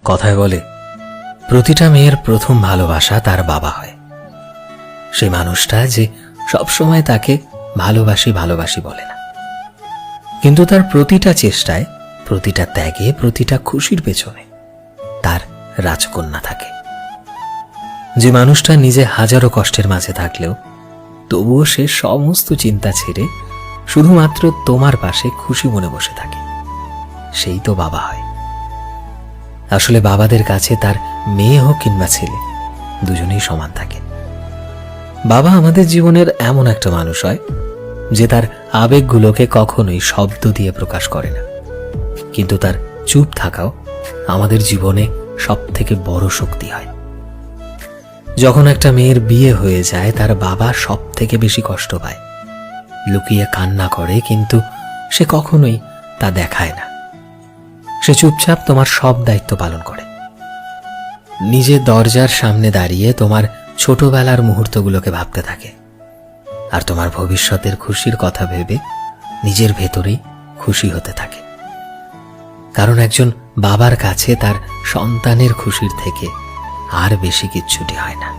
কথায় বলে প্রতিটা মেয়ের প্রথম ভালোবাসা তার বাবা হয়। সেই মানুষটা যে সবসময় তাকে ভালোবাসি ভালোবাসি বলে না, কিন্তু তার প্রতিটা চেষ্টায়, প্রতিটা ত্যাগে, প্রতিটা খুশির পেছনে তার রাজকন্যা থাকে। যে মানুষটা নিজে হাজারো কষ্টের মাঝে থাকলেও তবুও সে সমস্ত চিন্তা ছেড়ে শুধুমাত্র তোমার পাশে খুশি মনে বসে থাকে, সেই তো বাবা হয়। আসলে বাবাদের কাছে তার মেয়ে হোক কিংবা ছেলে, দুজনেই সমান থাকে। বাবা আমাদের জীবনের এমন একটা মানুষ হয় যে তার আবেগগুলোকে কখনোই শব্দ দিয়ে প্রকাশ করে না, কিন্তু তার চুপ থাকাও আমাদের জীবনে সবথেকে বড় শক্তি হয়। যখন একটা মেয়ের বিয়ে হয়ে যায়, তার বাবা সব থেকে বেশি কষ্ট পায়, লুকিয়ে কান্না করে, কিন্তু সে কখনোই তা দেখায় না। সে চুপচাপ তোমার সব দায়িত্ব পালন করে, নিজের দরজার সামনে দাঁড়িয়ে তোমার ছোটবেলার মুহূর্তগুলোকে ভাবতে থাকে, আর তোমার ভবিষ্যতের খুশির কথা ভেবে নিজের ভেতরেই খুশি হতে থাকে। কারণ একজন বাবার কাছে তার সন্তানের খুশির থেকে আর বেশি কিচ্ছুটি হয় না।